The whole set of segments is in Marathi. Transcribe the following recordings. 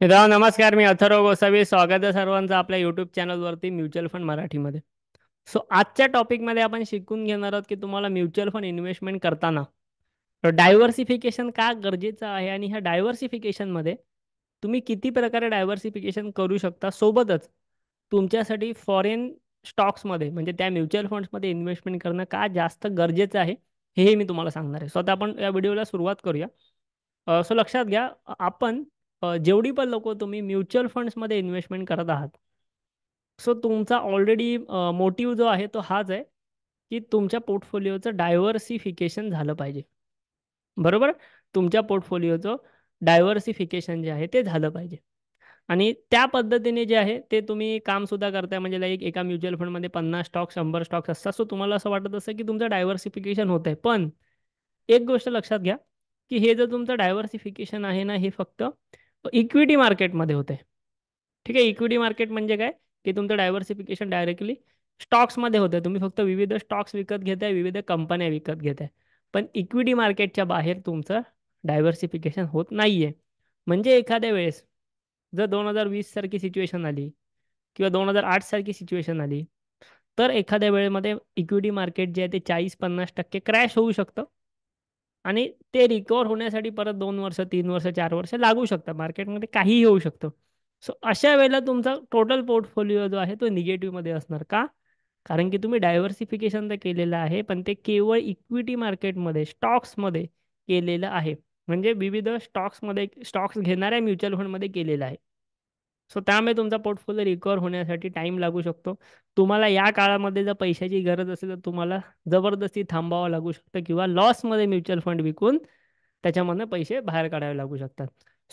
मित्रांनो नमस्कार. मी अथर्व गोसावी. स्वागत आहे सर्वांचं आपल्या यूट्यूब चॅनलवरती म्युच्युअल फंड मराठीमध्ये. आजच्या टॉपिकमध्ये आपण शिकून घेणार आहोत की तुम्हाला म्युच्युअल फंड इन्व्हेस्टमेंट करताना डायव्हर्सिफिकेशन का गरजेचं आहे आणि ह्या डायव्हर्सिफिकेशनमध्ये तुम्ही किती प्रकारे डायव्हर्सिफिकेशन करू शकता. सोबतच तुमच्यासाठी फॉरेन स्टॉक्समध्ये म्हणजे त्या म्युच्युअल फंड्समध्ये इन्व्हेस्टमेंट करणं का जास्त गरजेचं आहे हेही मी तुम्हाला सांगणार आहे. स्वतः आपण या व्हिडिओला सुरुवात करूया. लक्षात घ्या, आपण जेवढी पण लोक तुम्ही म्युच्युअल फंड्समध्ये इन्व्हेस्टमेंट करत आहात, तुमचा ऑलरेडी मोटिव्ह जो आहे तो हाच आहे की तुमच्या पोर्टफोलिओचं डायव्हर्सिफिकेशन झालं पाहिजे. बरोबर. तुमच्या पोर्टफोलिओचं डायव्हर्सिफिकेशन जे आहे ते झालं पाहिजे. आणि त्या पद्धतीने जे आहे ते तुम्ही काम सुद्धा करताय, म्हणजे लाईक एका म्युच्युअल फंडमध्ये 50 स्टॉक 100 स्टॉक्स असतात. तुम्हाला असं वाटत असतं की तुमचं डायव्हर्सिफिकेशन होत आहे, पण एक गोष्ट लक्षात घ्या की हे जर तुमचं डायव्हर्सिफिकेशन आहे ना, हे फक्त इक्विटी मार्केटमध्ये होते. ठीक आहे. इक्विटी मार्केट म्हणजे काय, की तुमचं डायव्हर्सिफिकेशन डायरेक्टली स्टॉक्समध्ये होतं. तुम्ही फक्त विविध स्टॉक्स विकत घेताय, विविध कंपन्या विकत घेताय. पण इक्विटी मार्केटच्या बाहेर तुमचं डायव्हर्सिफिकेशन होत नाहीये. म्हणजे एखाद्या वेळेस जर 2020 सारखी सिच्युएशन आली किंवा 2008 सारखी सिच्युएशन आली, तर एखाद्या वेळेमध्ये इक्विटी मार्केट जे आहे ते 40-50% क्रॅश होऊ शकतं. आणि ते रिकवर होण्यासाठी परत 2 वर्ष 3 वर्ष 4 वर्ष लागू शकतात. मार्केटमध्ये काहीही होऊ शकतं. अशा वेळेला तुमचा टोटल पोर्टफोलिओ जो आहे तो निगेटिव्हमध्ये असणार का? कारण की तुम्ही डायव्हर्सिफिकेशन तर केलेलं आहे, पण ते केवळ इक्विटी मार्केटमध्ये स्टॉक्समध्ये केलेलं आहे. म्हणजे विविध स्टॉक्समध्ये स्टॉक्स घेणाऱ्या म्युच्युअल फंडमध्ये केलेलं आहे. त्यामुळे तुमचा पोर्टफोलिओ रिकवर होण्यासाठी टाईम लागू शकतो. तुम्हाला या काळामध्ये जर पैशाची गरज असेल तर तुम्हाला जबरदस्ती थांबावं लागू शकतं किंवा लॉसमध्ये म्युच्युअल फंड विकून त्याच्यामधनं पैसे बाहेर काढावे लागू शकतात.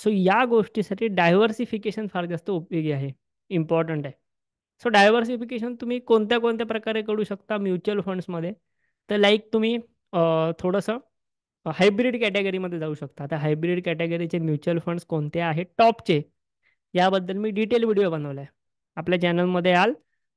या गोष्टीसाठी डायव्हर्सिफिकेशन फार जास्त उपयोगी आहे, इम्पॉर्टंट आहे. डायव्हर्सिफिकेशन तुम्ही कोणत्या कोणत्या प्रकारे करू शकता म्युच्युअल फंड्समध्ये. तर लाईक तुम्ही थोडंसं हायब्रिड कॅटेगरीमध्ये जाऊ शकता. आता हायब्रिड कॅटेगरीचे म्युच्युअल फंड्स कोणते आहेत टॉपचे, याबद्दल मी डिटेल व्हिडिओ बनवला आहे. आपल्या चॅनलमध्ये याल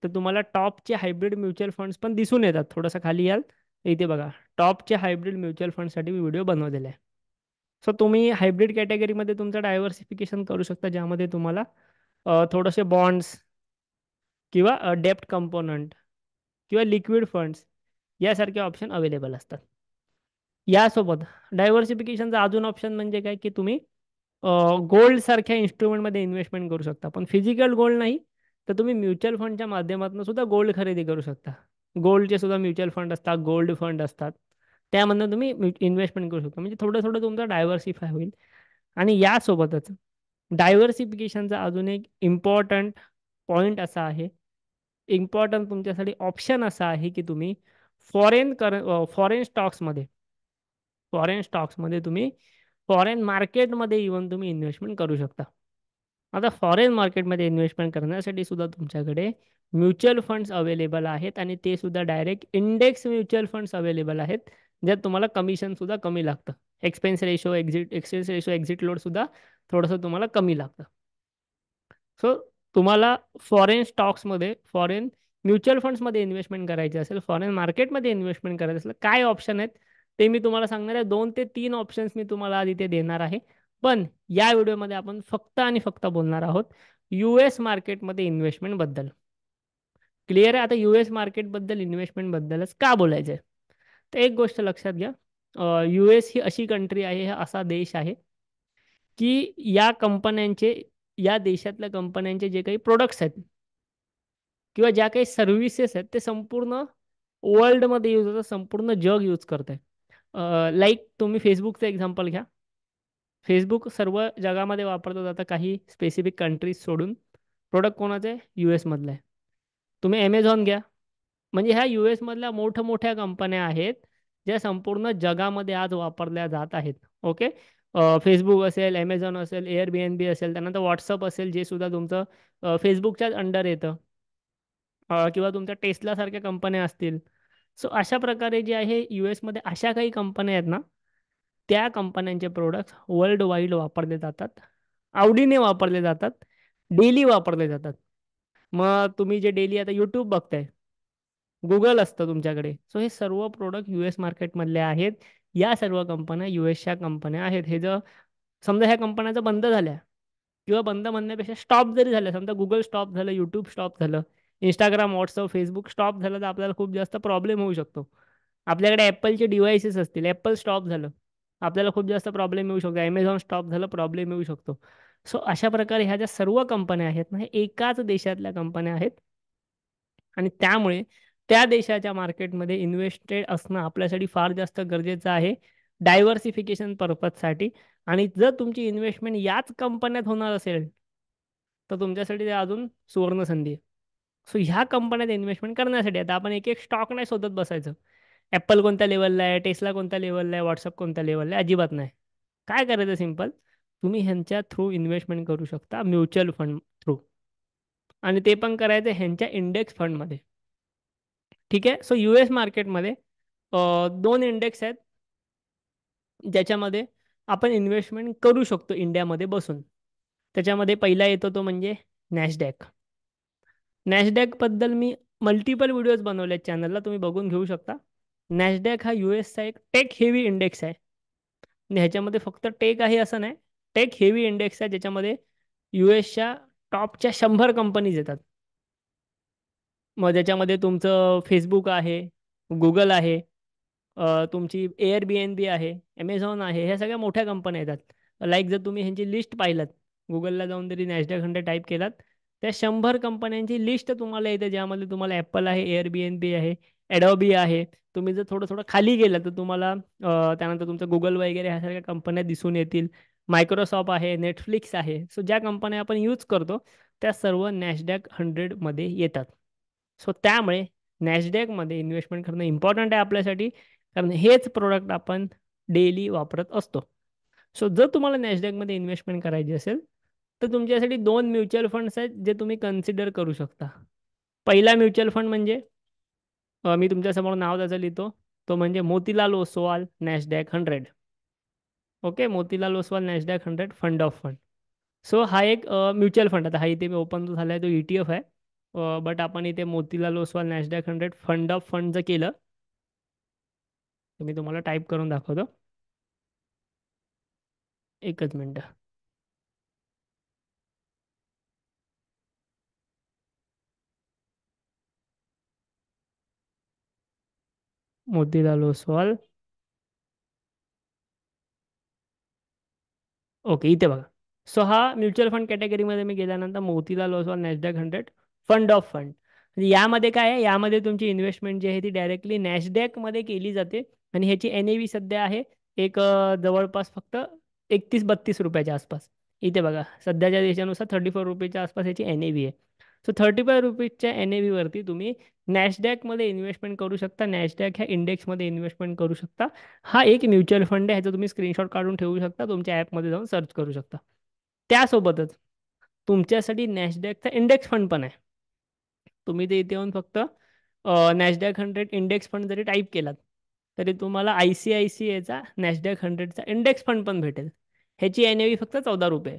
तर तुम्हाला टॉपचे हायब्रिड म्युच्युअल फंड्स पण दिसून येतात. थोडंसं खाली याल इथे बघा, टॉपचे हायब्रिड म्युच्युअल फंडसाठी मी व्हिडिओ बनवलेला आहे. तुम्ही हायब्रिड कॅटेगरीमध्ये तुमचं डायव्हर्सिफिकेशन करू शकता, ज्यामध्ये तुम्हाला थोडेसे बॉन्ड्स किंवा डेप्ट कंपोनंट किंवा लिक्विड फंड्स यासारखे ऑप्शन अवेलेबल असतात. यासोबत डायव्हर्सिफिकेशनचा अजून ऑप्शन म्हणजे काय, की तुम्ही गोल्ड सारख्या इन्स्ट्रुमेंटमध्ये इन्व्हेस्टमेंट करू शकता. पण फिजिकल गोल्ड नाही, तर तुम्ही म्युच्युअल फंडच्या माध्यमातून सुद्धा गोल्ड खरेदी करू शकता. गोल्डचे सुद्धा म्युच्युअल फंड असतात, गोल्ड फंड असतात. त्यामधनं तुम्ही इन्व्हेस्टमेंट करू शकता. म्हणजे थोडं थोडं तुमचं डायव्हर्सिफाय होईल. आणि यासोबतच डायव्हर्सिफिकेशनचा अजून एक इम्पॉर्टंट पॉईंट असा आहे, इम्पॉर्टंट तुमच्यासाठी ऑप्शन असा आहे, की तुम्ही फॉरेन स्टॉक्समध्ये तुम्ही फॉरेन मार्केटमध्ये इव्हन तुम्ही इन्व्हेस्टमेंट करू शकता. आता फॉरेन मार्केटमध्ये इन्व्हेस्टमेंट करण्यासाठी सुद्धा तुमच्याकडे म्युच्युअल फंड्स अवेलेबल आहेत आणि ते सुद्धा direct index mutual funds available आहेत, ज्यात तुम्हाला कमिशन सुद्धा कमी लागतं. एक्सपेन्स रेशो एक्झिट लोड सुद्धा थोडंसं तुम्हाला कमी लागतं. सो तुम्हाला फॉरेन स्टॉक्समध्ये फॉरेन म्युच्युअल फंड्समध्ये इन्व्हेस्टमेंट करायची असेल, फॉरेन मार्केटमध्ये इन्व्हेस्टमेंट करायचं असेल, काय ऑप्शन आहेत ते मी तुम्हाला सांगणार आहे. 2 ते 3 ऑप्शन्स मी तुम्हाला आज इथे देणार आहे. पण या व्हिडिओमध्ये आपण फक्त आणि फक्त बोलणार आहोत US मार्केटमध्ये इन्व्हेस्टमेंटबद्दल. क्लिअर आहे. आता US मार्केटबद्दल इन्व्हेस्टमेंटबद्दलच का बोलायचं आहे, तर एक गोष्ट लक्षात घ्या. US ही अशी कंट्री आहे, हा असा देश आहे की या देशातल्या कंपन्यांचे जे काही प्रोडक्ट्स आहेत किंवा ज्या काही सर्व्हिसेस आहेत ते संपूर्ण वर्ल्डमध्ये यूज होतात, संपूर्ण जग यूज करत आहे. लाईक तुम्ही फेसबुकचं एक्झाम्पल घ्या. फेसबुक सर्व जगामध्ये वापरलं जातं, काही स्पेसिफिक कंट्रीज सोडून. प्रोडक्ट कोणाचं आहे, US मधलं आहे. तुम्ही ॲमेझॉन घ्या, म्हणजे ह्या US मधल्या मोठ्या मोठ्या कंपन्या आहेत ज्या संपूर्ण जगामध्ये आज वापरल्या जात आहेत. ओके. फेसबुक असेल, ॲमेझॉन असेल, एअरबीएनबी असेल, त्यानंतर व्हॉट्सअप असेल, जे सुद्धा तुमचं फेसबुकच्याच अंडर येतं. किंवा तुमच्या टेस्लासारख्या कंपन्या असतील. अशा प्रकारे जे आहे US मध्ये अशा काही कंपन्या आहेत ना, त्या कंपन्यांचे प्रोडक्ट्स वर्ल्ड वाईड वापरले जातात, आवडीने वापरले जातात, डेली वापरले जातात. मग तुम्ही जे डेली आता यूट्यूब बघताय, गुगल असतं तुमच्याकडे, हे सर्व प्रोडक्ट US मार्केटमधले आहेत. या सर्व कंपन्या USच्या कंपन्या आहेत. हे जर समजा ह्या कंपन्या जर बंद झाल्या किंवा बंद म्हणण्यापेक्षा स्टॉप जरी झालं, समजा गुगल स्टॉप झालं, यूट्यूब स्टॉप झालं, इंस्टाग्राम, व्हॉट्सअप, फेसबुक स्टॉप झालं, तर आपल्याला खूप जास्त प्रॉब्लेम होऊ शकतो. आपल्याकडे ॲपलचे डिव्हाइसेस असतील, ॲपल स्टॉप झालं, आपल्याला खूप जास्त प्रॉब्लेम येऊ शकतो. ॲमेझॉन स्टॉप झालं, प्रॉब्लेम येऊ शकतो. सो अशा प्रकारे ह्या ज्या सर्व कंपन्या आहेत ना, हे एकाच देशातल्या कंपन्या आहेत आणि त्यामुळे त्या देशाच्या मार्केटमध्ये इन्व्हेस्टेड असणं आपल्यासाठी फार जास्त गरजेचं आहे डायव्हर्सिफिकेशन पर्पजसाठी. आणि जर तुमची इन्व्हेस्टमेंट याच कंपन्यात होणार असेल तर तुमच्यासाठी ते अजून सुवर्ण संधी आहे. सो ह्या कंपन्यात इन्व्हेस्टमेंट करण्यासाठी आता आपण एक एक स्टॉक नाही शोधत बसायचं. ॲपल कोणत्या लेवलला आहे, टेस्ला कोणत्या लेवलला आहे, व्हॉट्सअप कोणत्या लेवलला आहे, अजिबात नाही. काय करायचं सिम्पल, तुम्ही ह्यांच्या थ्रू इन्व्हेस्टमेंट करू शकता म्युच्युअल फंड थ्रू. आणि ते पण करायचं ह्यांच्या इंडेक्स फंडमध्ये. ठीक आहे. सो US मार्केटमध्ये दोन इंडेक्स आहेत ज्याच्यामध्ये आपण इन्व्हेस्टमेंट करू शकतो इंडियामध्ये बसून. त्याच्यामध्ये पहिला येतो तो म्हणजे नॅशडॅक. नॅशडॅकबद्दल मी मल्टिपल व्हिडिओज बनवले आहेत चॅनलला, तुम्ही बघून घेऊ शकता. नॅशडॅक हा USचा एक टेक हेवी इंडेक्स आहे. आणि ह्याच्यामध्ये फक्त टेक आहे असं नाही, टेक हेवी इंडेक्स आहे ज्याच्यामध्ये USच्या टॉपच्या 100 कंपनीज येतात. मग ज्याच्यामध्ये तुमचं फेसबुक आहे, गुगल आहे, तुमची Airbnb आहे, ॲमेझॉन आहे, ह्या सगळ्या मोठ्या कंपन्या येतात. लाईक जर तुम्ही ह्यांची लिस्ट पाहिलात, गुगलला जाऊन जरी नॅशडॅक 100 टाईप केलात, त्या 100 कंपन्यांची लिस्ट तुम्हाला येते, ज्यामध्ये तुम्हाला ॲपल आहे, Airbnb आहे, ॲडोबी आहे. तुम्ही जर थोडं थोडं खाली गेलं तर तुम्हाला त्यानंतर तुमचं गुगल वगैरे ह्या सगळ्या कंपन्या दिसून येतील. मायक्रोसॉफ्ट आहे, नेटफ्लिक्स आहे. सो ज्या कंपन्या आपण यूज करतो त्या सर्व नॅशडॅक 100मध्ये येतात. सो त्यामुळे नॅशडॅकमध्ये इन्व्हेस्टमेंट करणं इम्पॉर्टंट आहे आपल्यासाठी, कारण हेच प्रोडक्ट आपण डेली वापरत असतो. सो जर तुम्हाला नॅशडॅकमध्ये इन्व्हेस्टमेंट करायची असेल तर तुमच्यासाठी दोन म्युच्युअल फंड्स आहेत जे तुम्ही कन्सिडर करू शकता. पहिला म्युच्युअल फंड म्हणजे मी तुमच्यासमोर नाव त्याचं लिहितो, तो म्हणजे Motilal Oswal Nasdaq 100. Okay, Motilal Oswal Nasdaq 100 fund of fund. So हा एक म्युच्युअल फंड, आता हा इथे मी ओपन झाला आहे तो ETF आहे. बट आपण इथे Motilal Oswal Nasdaq 100 fund of fund जर केलं तर मी तुम्हाला टाईप करून दाखवतो, एकच मिनटं. मोतीलाल ओसवाल, ओके इथे बघा. सो हा म्युच्युअल फंड कॅटेगरीमध्ये मी गेल्यानंतर Motilal Oswal Nasdaq 100 fund of fund. यामध्ये काय आहे, यामध्ये तुमची इन्व्हेस्टमेंट जी आहे ती डायरेक्टली नॅशडॅकमध्ये केली जाते. आणि ह्याची NAV सध्या आहे एक जवळपास फक्त 31-32 रुपयाच्या आसपास. इथे बघा सध्याच्या देशानुसार 34 रुपयाच्या आसपास ह्याची NAV आहे. सो 35 रुपीजच्या NAV वरती तुम्ही नॅशडॅकमध्ये इन्व्हेस्टमेंट करू शकता, नॅशडॅक ह्या इंडेक्समध्ये इन्व्हेस्टमेंट करू शकता. हा एक म्युच्युअल फंड आहे, ह्याचा तुम्ही स्क्रीनशॉट काढून ठेवू शकता, तुमच्या ॲपमध्ये जाऊन सर्च करू शकता. त्यासोबतच तुमच्यासाठी नॅशडॅकचा इंडेक्स फंड पण आहे. तुम्ही ते इथे येऊन फक्त नॅशडॅक 100 इंडेक्स फंड जरी टाईप केलात तरी तुम्हाला ICICIचा नॅशडॅक 100चा इंडेक्स फंड पण भेटेल. ह्याची NAV फक्त 14 रुपये.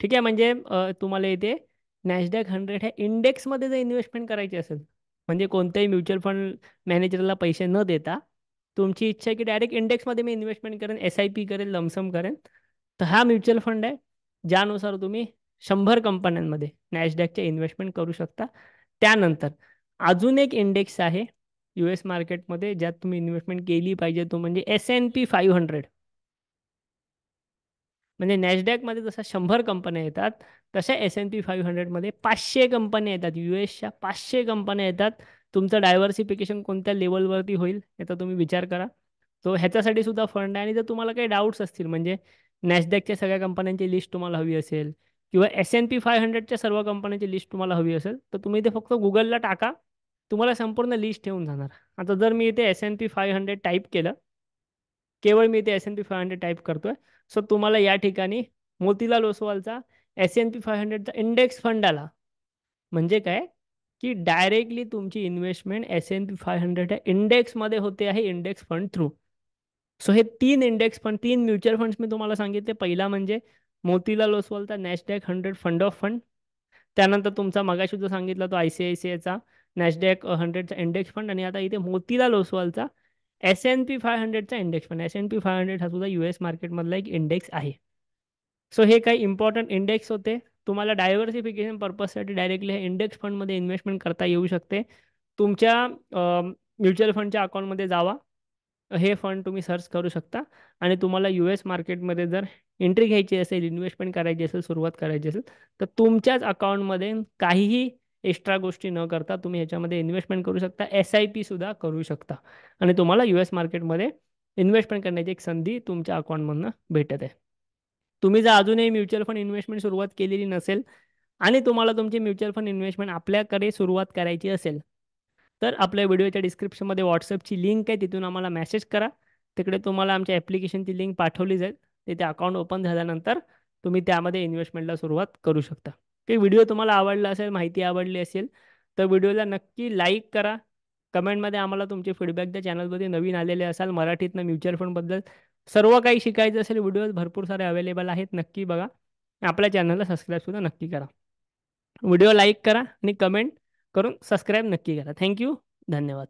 ठीक आहे. म्हणजे तुम्हाला इथे नॅशडॅक 100 ह्या इंडेक्समध्ये जर इन्व्हेस्टमेंट करायची असेल, म्हणजे कोणत्याही म्युच्युअल फंड मॅनेजरला पैसे न देता तुमची इच्छा आहे की डायरेक्ट इंडेक्समध्ये मी इन्व्हेस्टमेंट करेन, SIP करेन, लमसम करेन, तर हा म्युच्युअल फंड आहे ज्यानुसार तुम्ही 100 कंपन्यांमध्ये नॅशडॅकचे इन्व्हेस्टमेंट करू शकता. त्यानंतर अजून एक इंडेक्स आहे US मार्केटमध्ये ज्यात तुम्ही इन्व्हेस्टमेंट केली पाहिजे, तो म्हणजे S&P 500. म्हणजे नॅशडॅकमध्ये जसं 100 कंपन्या येतात तशा S&P 500मध्ये 500 कंपन्या येतात, USच्या 500 कंपन्या येतात. तुमचं डायव्हर्सिफिकेशन कोणत्या लेवलवरती होईल याचा तुम्ही विचार करा. सो ह्याच्यासाठी सुद्धा फंड आहे. आणि जर तुम्हाला काही डाऊट्स असतील, म्हणजे नॅशडॅकच्या सगळ्या कंपन्यांची लिस्ट तुम्हाला हवी असेल किंवा S&P 500च्या सर्व कंपन्यांची लिस्ट तुम्हाला हवी असेल, तर तुम्ही ते फक्त गुगलला टाका, तुम्हाला संपूर्ण लिस्ट ठेवून जाणार. आता जर मी इथे S&P 500 टाईप केलं, केवळ मी इथे S&P 500 टाईप करतोय, सो तुम्हाला या ठिकाणी मोतीलाल ओसवालचा S&P 500चा इंडेक्स फंड आला. म्हणजे काय की डायरेक्टली तुमची इन्व्हेस्टमेंट S&P 500 च्या इंडेक्समध्ये होते आहे, इंडेक्स फंड थ्रू. सो हे तीन इंडेक्स फंड, तीन म्युच्युअल फंड्स मी तुम्हाला सांगितले. पहिला म्हणजे मोतीलाल ओसवालचा नॅशडॅक 100 फंड ऑफ फंड. त्यानंतर तुमचा मगाशी जो सांगितला तो ICICIचा नॅशडॅक 100चा इंडेक्स फंड. आणि आता इथे मोतीलाल ओसवालचा S&P 500चा इंडेक्स फंड. S&P 500 हा सुद्धा US मार्केटमधला एक इंडेक्स आहे. सो हे काही इम्पॉर्टंट इंडेक्स होते. तुम्हाला डायव्हर्सिफिकेशन पर्पजसाठी डायरेक्टली हे इंडेक्स फंडमध्ये इन्व्हेस्टमेंट करता येऊ शकते. तुमच्या म्युच्युअल फंडच्या अकाउंटमध्ये जावा, हे फंड तुम्ही सर्च करू शकता आणि तुम्हाला US मार्केटमध्ये जर एंट्री घ्यायची असेल, इन्व्हेस्टमेंट करायची असेल, सुरुवात करायची असेल, तर तुमच्याच अकाउंटमध्ये काहीही एक्स्ट्रा गोष्टी न करता तुम्ही ह्याच्यामध्ये इन्व्हेस्टमेंट करू शकता. SIP सुद्धा करू शकता आणि तुम्हाला US मार्केटमध्ये इन्व्हेस्टमेंट करण्याची एक संधी तुमच्या अकाउंटमधनं भेटत आहे. तुम्ही जर अजूनही म्युच्युअल फंड इन्व्हेस्टमेंट सुरुवात केलेली नसेल आणि तुम्हाला तुमची म्युच्युअल फंड इन्व्हेस्टमेंट आपल्याकडे सुरुवात करायची असेल, तर आपल्या व्हिडिओच्या डिस्क्रिप्शनमध्ये व्हॉट्सअपची लिंक आहे, तिथून आम्हाला मेसेज करा. तिकडे तुम्हाला आमच्या ॲप्लिकेशनची लिंक पाठवली जाईल. तिथे अकाउंट ओपन झाल्यानंतर तुम्ही त्यामध्ये इन्व्हेस्टमेंटला सुरुवात करू शकता. की व्हिडिओ तुम्हाला आवडला असेल, माहिती आवडली असेल, तर व्हिडिओला नक्की लाईक करा. कमेंटमध्ये आम्हाला तुमचे फीडबॅक द्या. चॅनलमध्ये नवीन आलेले असाल, मराठीतनं म्युच्युअल फंडबद्दल सर्व काही शिकायचं असेल, व्हिडिओज भरपूर सारे अवेलेबल आहेत, नक्की बघा. आपल्या चॅनलला सबस्क्राईबसुद्धा नक्की करा. व्हिडिओ लाईक करा आणि कमेंट करून सबस्क्राईब नक्की करा. थँक्यू. धन्यवाद.